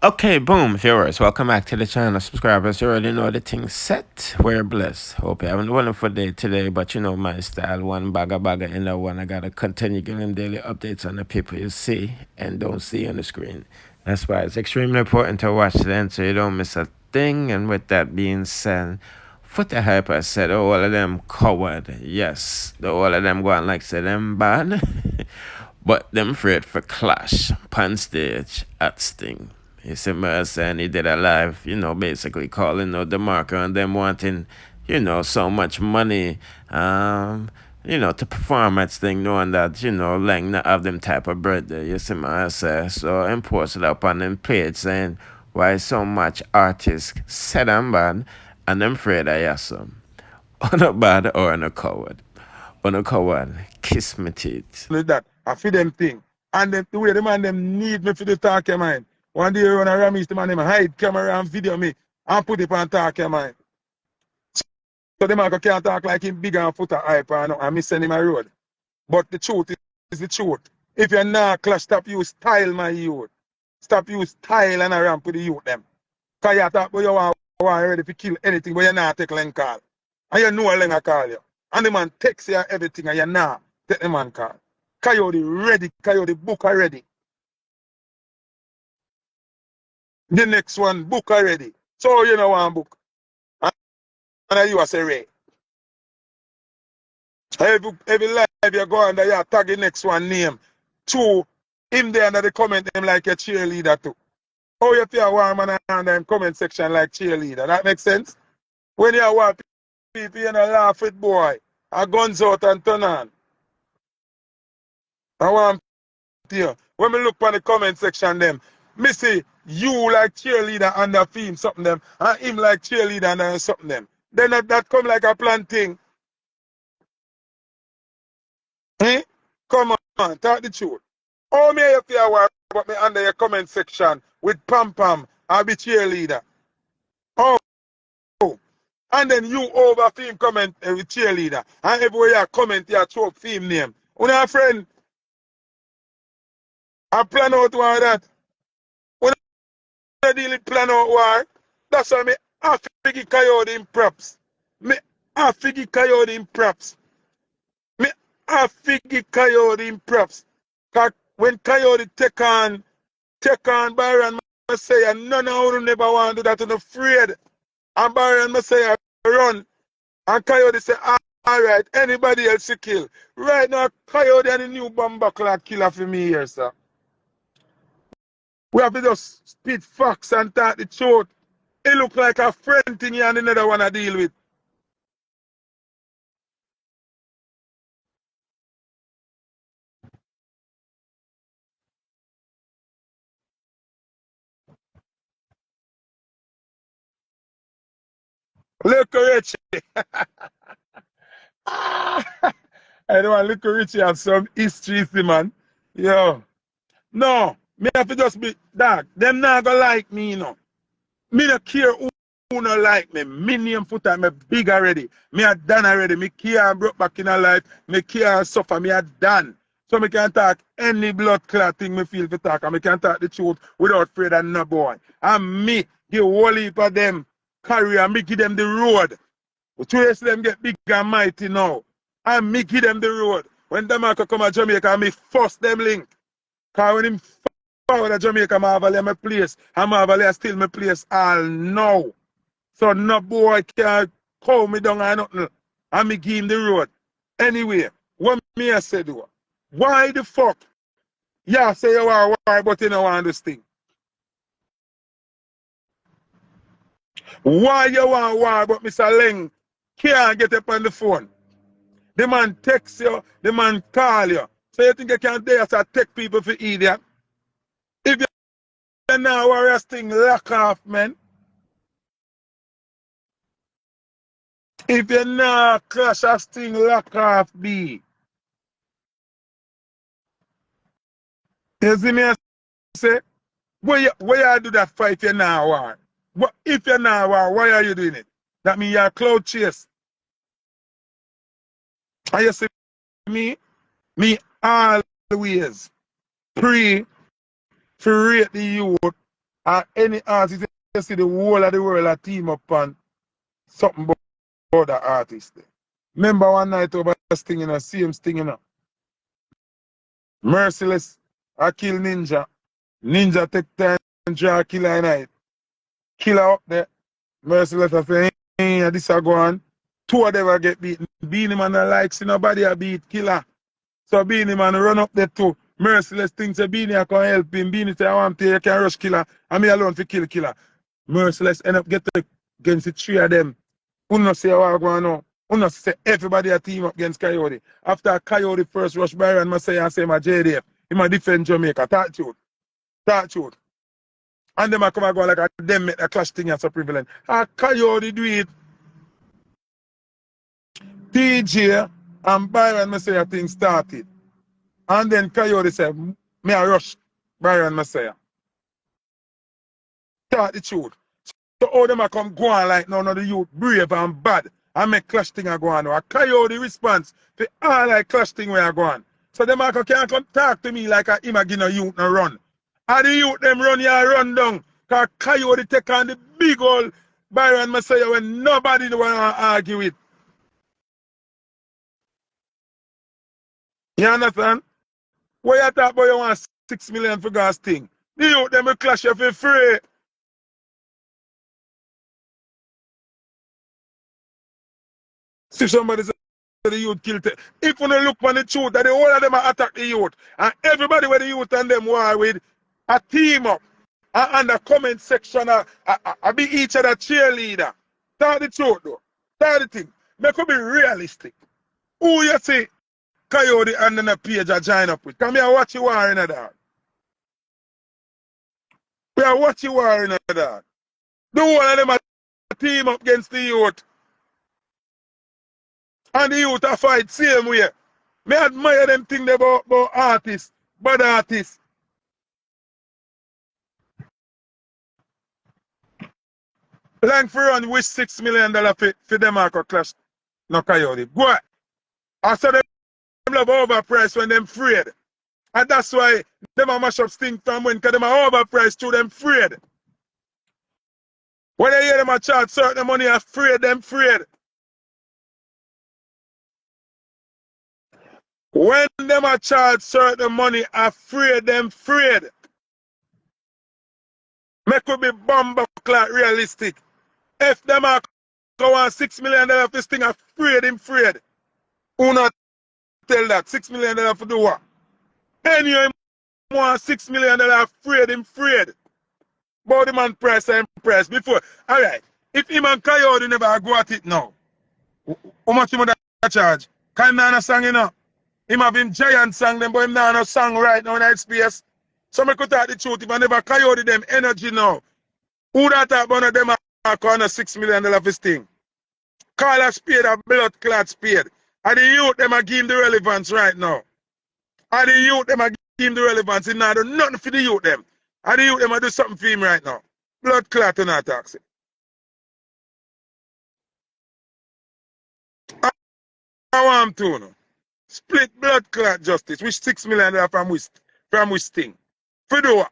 Okay, boom, viewers, welcome back to the channel. Subscribers, you already know the thing's set. We're blessed. Hope you having a wonderful day today, but you know my style. One bagger in the one. I gotta continue giving daily updates on the people you see and don't see on the screen. That's why it's extremely important to watch the end so you don't miss a thing. And with that being said, Foota Hyper said, oh, all of them coward. Yes, the all of them go on like say them bad. But them afraid for clash pan stage at Sting. You see me saying he did a live, basically calling out DeMarco and them wanting, so much money, to perform at Sting, knowing that, Lang not have them type of birthday. You see me say. So I'm posted up on them page saying why so much artists said I'm bad and them afraid I am some. On a bad or on a coward. On a coward, kiss me teeth. Like that. I feel them thing. And them, the way the man them need me for the talk your mind. One day run around me, the man them hide camera and video me and put it on talk your mind. So the man can't talk like him big and foot a hype and me send him a road. But the truth is the truth. If you're not clash, stop you style my youth. Stop you style and around with the youth them. Cause you talk about you want ready to kill anything, but you not take Len call. And you know Len call you. And the man takes you everything and you not take the man call. Coyote ready, Coyote book already. The next one book already. So you know one book. And you say Ray. Every live you go under you tag the next one name. Two, him there under the comment name like a cheerleader too. How you feel warm and under the comment section like cheerleader? That makes sense? When you want people you know laugh with boy, a guns out and turn on. I want you. When we look on the comment section them, me see you like cheerleader under theme something them, and him like cheerleader under something them. Then that come like a planting. Eh? Come on, talk the truth. How may you feel about me under your comment section with Pam Pam, I'll be cheerleader. Oh, and then you over theme comment with cheerleader. And everywhere you comment, you throw theme name. Una friend, I plan out war that. Una deal with plan out war. That's why me have to give Coyote in props. Me have to give Coyote in props. Me have to give Coyote in props. Cause when Coyote take on Byron Messiah, none of them never want to do that and afraid. And Byron Messiah run. And Coyote say, all right, anybody else to kill. Right now, Coyote and the new bomber clock killer for me here, sir. We have to just spit facts and talk the truth. It look like a friend thing and another one I deal with. Look Richie. I don't want Look Richie have some history, see, man. Yo. No, me have to just be dog. Them not gonna like me, you know. Me no care who no like me. Me name Foota, me big already. Me a done already. Me care broke back in a life. Me care suffer. Me a done. So me can talk any blood clot thing me feel to talk. And me can talk the truth without afraid of no boy. And me, the whole heap of them career, me give them the road. Trace them get big and mighty now. And me give them the road. When Demarco come to Jamaica, me force them link. Because when him forward to Jamaica, Marvel my place. And Marvel still my place all now. So no boy can call me down or nothing. And me give him the road. Anyway, what me I say do? Why the fuck? Yeah, say you are why, but you don't want this thing. Why you want war, but Mr. Leng can't get up on the phone? The man text you, the man call you. So you think you can dare to take people for idiot? If you now war this thing, lock off, man. If you not crash this thing, lock off, B. You see me say? Why you do that for if you not war? What if you not war, why are you doing it? That means you're cloud chase. And you see me always pray to rate the youth And any artist, you see the whole of the world a team up on something about the artist. Remember one night over Sting, you know, same Sting, you know. Merciless, I kill Ninja. Ninja take time and draw Killer night. Killer up there. Merciless, I say, hey, this a go on. Two of them will get beaten. Beanie Man likes nobody a beat Killer. So Beanie Man run up there too. Merciless thinks a Beanie I can help him. Beanie say, I want to, you can rush Killer. And me alone to kill Killer. Merciless end up getting against the three of them. Uno say what going on. Uno say everybody a team up against Coyote. After Coyote first rush Byron Messiah and say my JDF. He might defend Jamaica. Talk truth. Talk truth. And them a come and go like a them make a clash thing as so prevalent. A Coyote do it. TJ and Byron Messiah thing started. And then Coyote said, me a rush Byron Messiah. Talk the truth. So all them a come go on like none of the youth brave and bad and make clash thing a go on. A Coyote response to all like clash thing where I go on. So them a can't come talk to me like a him a give no youth no run. And the youth them run here run down. Cause Coyote take on the big old Byron Messiah when nobody want to argue with. You understand? What you talk about you want 6 million for gas thing? The youth them will clash you for free. See somebody say the youth killed it. If you look on the truth, that the whole of them are attack the youth. And everybody with the youth and them war with a team up. And the comment section, I be each other cheerleader. Tell the truth though. Tell the thing. Make it be realistic. Who you see Coyote and then a page I join up with? Come here, watch you war in that. We are watching war in that. The whole of them are team up against the youth. And the youth are fight same way. Me admire them thing about artists, bad artists. Lang for run wish $6 million for Demarco clash. No Coyote. Go. I saw them love overpriced when them afraid. And that's why them a mash up Sting from when because them are overpriced to them afraid. When they hear them a charge certain money afraid, them afraid. When them a charge certain money afraid, them afraid. Make it be bomb clock realistic. If them are go on $6 million for this thing afraid, him afraid. Who not tell that? $6 million for do what? Anyway, want $6 million afraid, him afraid. But the man price and price before. Alright. If him and Coyote never go at it now, how much him that charge? Can not a song, you know? Him have him giant song them, but him not a song right now in that space. So I could tell the truth. If I never Coyote them energy now, who that talk about them are on a $6 million for this thing? Call a spade a blood clot spade. And the youth them are giving the relevance right now. And the youth them are giving the relevance. He not do nothing for the youth them. And the youth them are do something for him right now. Blood clot and not taxi. I want to know. Split blood clot justice. Which $6 million from which thing? For do what?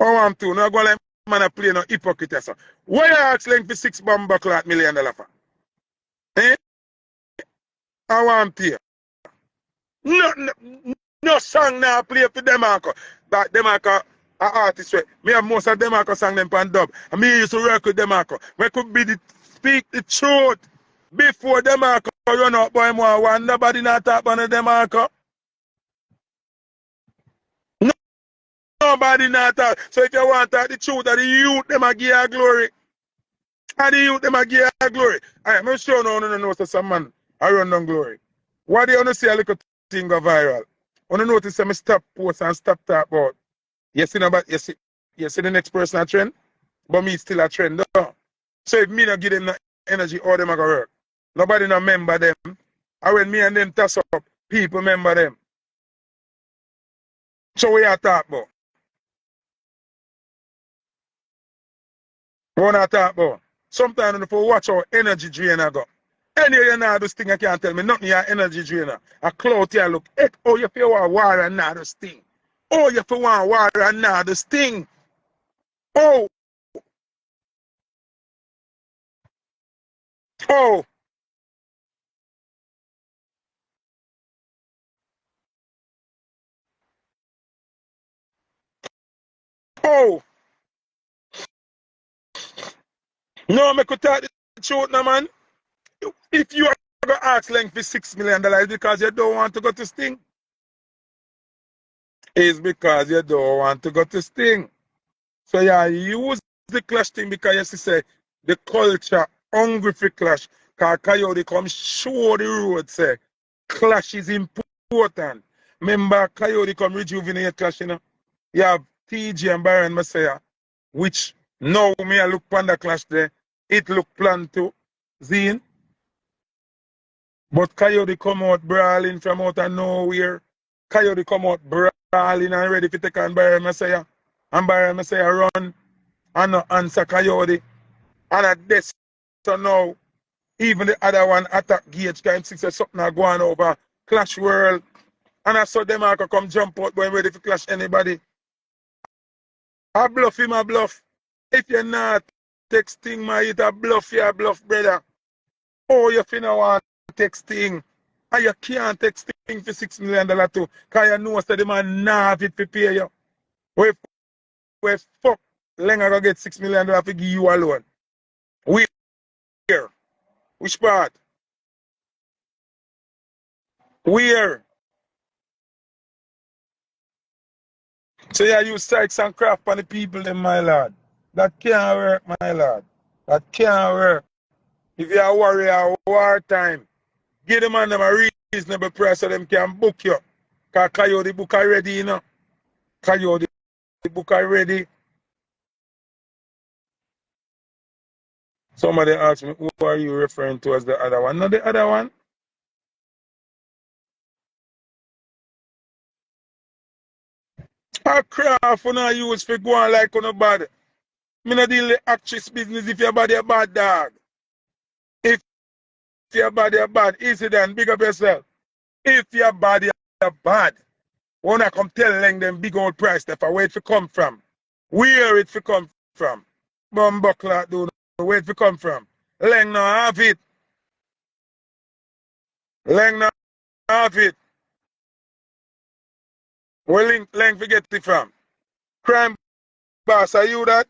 I want to know. I go like man a play no hypocrite. So. Why you ask for $6 clot million for? Eh? I want to hear. No song now play for Demarco. But Demarco, an artist, me have most of Demarco song them pan dub. And me used to work with Demarco. We could be speak the truth before Demarco run out boy more one. Nobody not talk about Demarco. Nobody not talk. So if you want to talk the truth, that the youth them a give you glory. And the youth them a give you glory. I'm sure no know so some man I run down glory. Why do you want to see a little thing go viral? I want to notice some stop post and stop talk about. You see, you see the next person a trend, but me still a trend. No. So if me not give them no energy, all them a go work. Nobody not member them. And when me and them toss up, people member them. So what you talk about? What I talk about? Sometimes if you watch how energy drain I go. Anyway, you know this thing I can't tell me nothing your energy drainer. A clout here look. Oh, you feel a war and not this thing. Oh, you for one war and now the sting. Oh, oh, oh. No, I could tell the truth now, man. If you are going to ask Length for $6 million because you don't want to go to Sting, it's because you don't want to go to Sting. So yeah, use the clash thing because you see say the culture hungry for clash. Because Coyote come show the road say clash is important. Remember Coyote come rejuvenate clash, you know. You have TG and Byron Messiah, which now me I look on the clash there. It look planned to Zine. But Coyote come out brawling from out of nowhere. Coyote come out brawling and ready to take on Byron Messiah. And Byron Messiah run and no answer Coyote. And at this, so now, even the other one attack Gage, kind of something going over Clash World. And I saw Demarco come jump out, going ready to clash anybody. I bluff him, I bluff. If you're not texting my it, I bluff you, I bluff, brother. Oh, you finna want texting. And you can't texting for $6 million too. Because you know that the man not have it to pay you. Where fuck, Lenga go get $6 million to give you alone. Where? Which part? Where? So you use strikes and craft on the people then, my lord. That can't work, my lord. That can't work. If you're a warrior, wartime, give them man them a reasonable price so them can book you. Because Coyote book already, you know. Coyote book already. Somebody asked me, who are you referring to as the other one? Not the other one. A craft you not use for go on like on a bad. Me not deal with actress business if your body a bad dog. If your body a bad, easy then, big up yourself. If your body a bad, wanna come tell them big old price that where it for come from. Where it for come from. Bumbuckler do know where it for come from. Leng no have it. Leng no have it. Where Leng forget it from. Crime boss, are you that?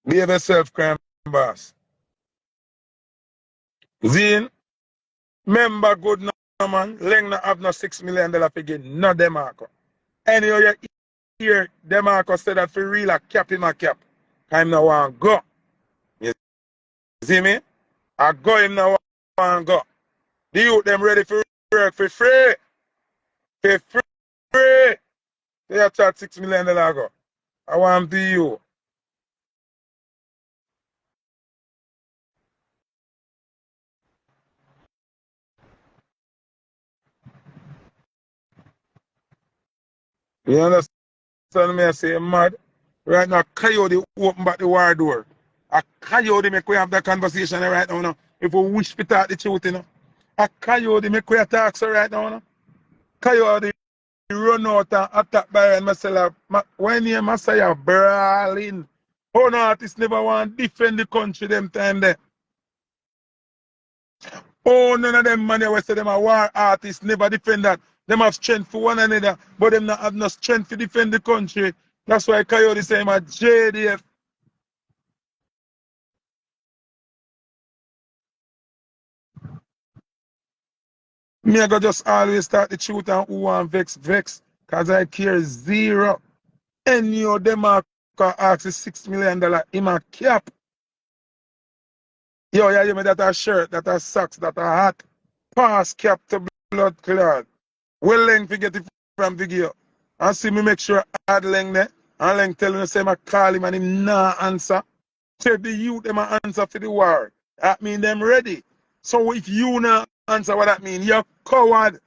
Behave yourself, crime boss. Zine, member good no man. Leng no have no $6 million for gain. No Demarco. Anyway, you hear Demarco said that for real, I cap him a cap. I'm no one go. You see me? I go him now and go. The youth them ready for work for free. For free. They have charged $6 million go. I want to you. You understand me? I say mad. Right now, Coyote open back the war door. A Coyote make we have that conversation right now. No? If we wish to talk the truth, you know. A Coyote make we talk so right now. No? Coyote run out and attack Byron Marcella. When you Messiah brawling. Oh no, artists never want to defend the country them time there. Oh, none of them man they say them are war artists, never defend that. Them have strength for one another, but them not have no strength to defend the country. That's why Coyote say I'm a JDF. Me I go just always start the truth and who want vex. Cause I care zero. Any of them are ask $6 million in my cap. Yo, yeah, you me that a shirt, that a socks, that a hat. Pass cap to blood clot. Well length to get it from video. And see me make sure add length there. And length telling me say I call him and him nah answer. So if the youth them a answer for the war, that mean them ready. So if you not answer what that mean, you're coward.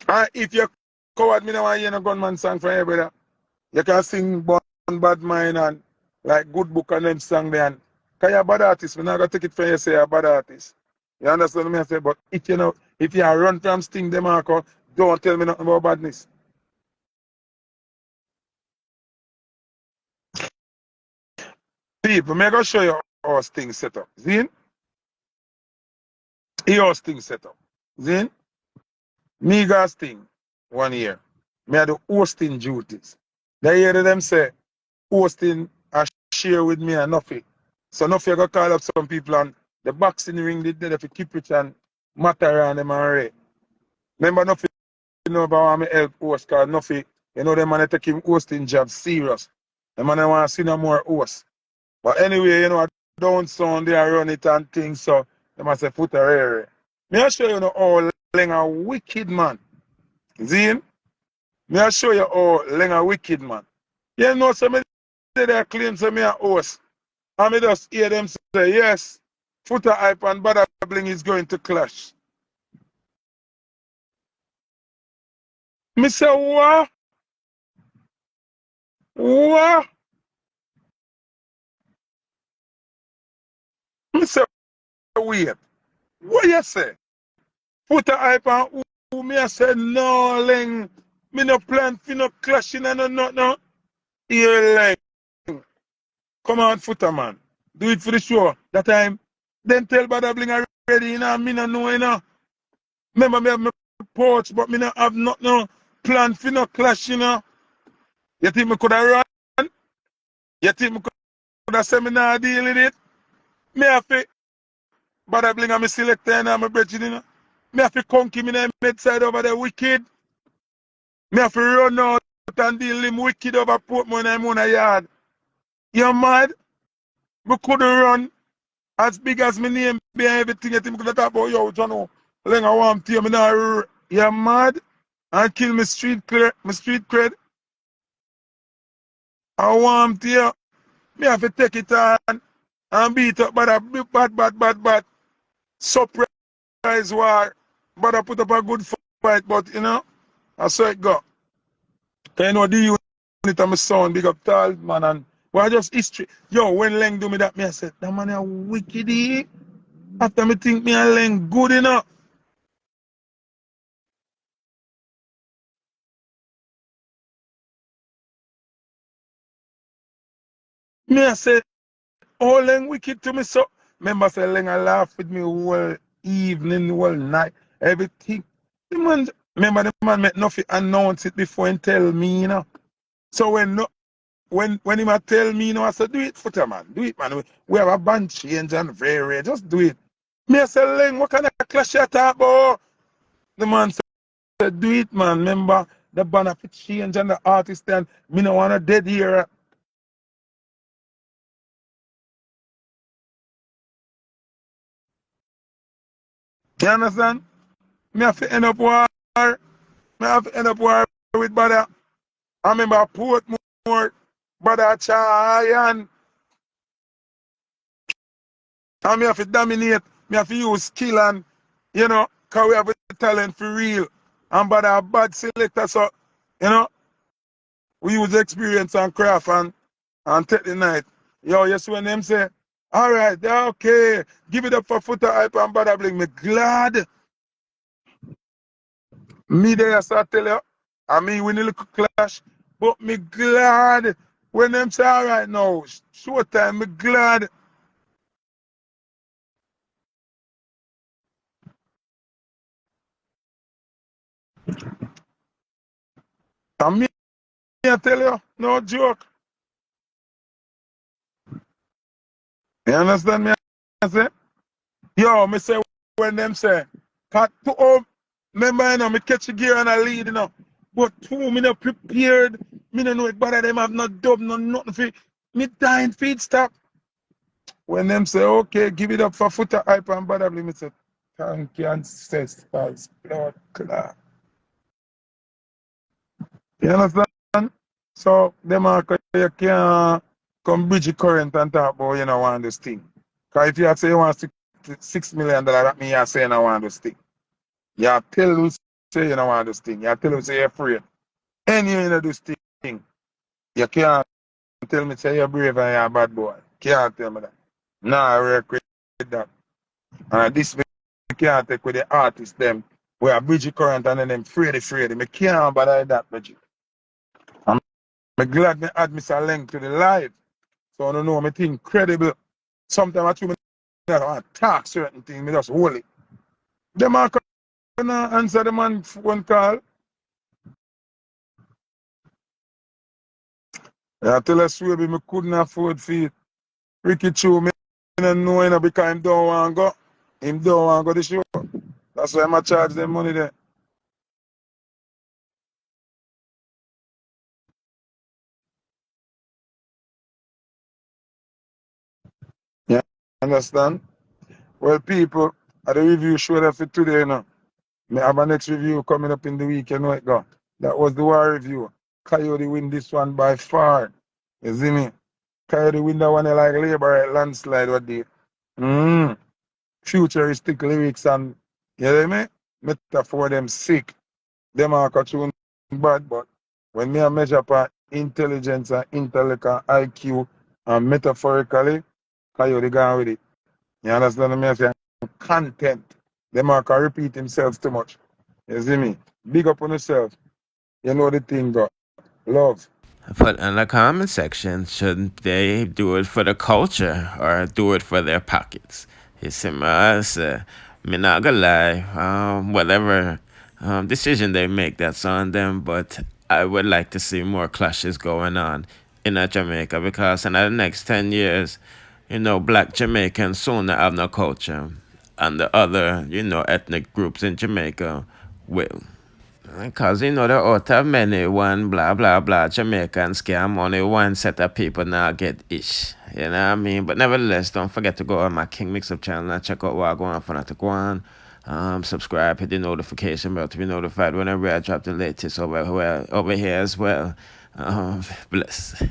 And if you're coward, me no want hear no gunman song from you, brother. You can sing Born Bad Mind and like Good Book and them song there. Cause you're a bad artist. Me not gonna take it from you say you're a bad artist. You understand me? I say, but if you know, if you run from Seh Demarco, don't tell me nothing about badness. People, me go show you how Sting set up. See? How Sting set up. See? Me got Sting 1 year. Me had the hosting duties. The year them say hosting a share with me and nothing. So nothing go call up some people and the boxing ring did there for keep it and matter and them and Ray. Remember nothing know about me help host cause nothing, you know them man take him hosting job serious. The man I want to see no more host. But anyway, you know, I don't sound there run it and things, so they must say put a rare. Me I show you know how Leng a wicked man. See him? Me I show you how Leng a wicked man. You know, some of they claim to me a host. And me just hear them say, yes, Foota hype and Bada Bling is going to clash. Me say, what? What? Me say, wait. What you say? Foota hype and who me I say, no, Leng. Me no plan for no clashing and no. Here, Leng. Come on, Foota, man. Do it for the show. That time, then tell Bada Bling already, you know, me no know, you know. Remember me have my porch, but me no have no plan for no clash, you know. You think me could have run? You think me could have seminar deal with it? Me have to, Bada Bling and me selector and my brethren, you know. Me have to conky me in the side over there wicked. Me have to run out and deal him wicked over Portmore and him on a yard. You mad? Me could run as big as my name be everything. You think me could have talk about, yo, John, Lenga want to you, me now, you mad? And kill me street cred. I want to you. Me have to take it on and beat up by that bad surprise war. But I put up a good fight, but you know, I saw it go. Cause you know the unit of my son, big up tall man, and well just history. Yo, when Leng do me that, me I said, that man a wicked. After me think me and Leng good enough. Me I said, oh Leng wicked to me so. Remember say Leng I laugh with me all evening, all night, everything. The man, remember the man make nothing announce it before and tell me, you know. So when he might tell me, you know, I said, do it, Foota, man. Do it, man. We have a band change and very, just do it. Me, I said, Leng, what kind of clash you talk about? The man said, do it, man. Remember, the band have to change and the artist, and me no want to dead here. You understand? Me have to end up war. Me have to end up war with brother. I remember Portmore, brother Chayan. And me have to dominate. Me have to use skill and, you know, because we have a talent for real. And but a bad selector, so, you know, we use experience and craft and take the night. Yo, yes, when them say, all right, they're okay, give it up for Foota hype and Bada Bling. Me glad. Me there, so I tell you, I mean, we need a little clash, but me glad when them say, all right, now, showtime, me glad. And me, I tell you, no joke. You understand me? I say? Yo, me say when them say, cut to home, remember, you know, me catch a gear and I lead, you know. But two, me not prepared. Me don't know it better. Them have no dub, no nothing for me dying feed stop. When them say, okay, give it up for Foota hype and Bada Bling, me say, thank you, ancestors, blood clot. You understand? So, them are, you can't come bridge the current and talk about, you know, want this thing. Because if you say you want $6 million, that means you're saying I want this thing. You tell who say you don't want this thing. You tell who say you're afraid. And you know this thing. You can't tell me say you're brave and you're a bad boy. Can't tell me that. Nah, I regret that. And this can't take with the artists them where Bridgie Current and then them Fredy. Me can't bother that, Bridgie. I'm glad me add Mr. Length to the live. So I don't know, me think credible. Sometimes I too me don't want to talk certain things, me just hold it. Them are gonna answer the man phone call. I tell us Swaby me couldn't afford feet. Ricky Chew, me don't know because him don't want to go. Him don't want to go to the show. That's why I'm charge them money there. Yeah, understand? Well, people, at the review show that for today, you know. Me have a next review coming up in the week, you know it go. That was the war review. Coyote win this one by far. You see me? Coyote win that one like labor at landslide what they. Mm. Futuristic lyrics and you hear me? Metaphor them sick. Them are cartoon bad, but when me a measure upon intelligence and intellect and IQ and metaphorically, Coyote gone with it. You understand what I say? Content. Them are can repeat himself too much. You see me? Big up on yourself. You know the thing, go. Love. Put in the comment section, should they do it for the culture or do it for their pockets? You see, me not gonna lie, whatever decision they make, that's on them, but I would like to see more clashes going on in Jamaica because in the next 10 years, black Jamaicans soon not have no culture, and the other, ethnic groups in Jamaica will. Because there are out of many one blah blah blah Jamaican scam, only one set of people now get ish. You know what I mean? But nevertheless, don't forget to go on my King Mix Up channel and check out what I go on for not to go on. Subscribe, hit the notification bell to be notified whenever I drop the latest over here as well. Bless.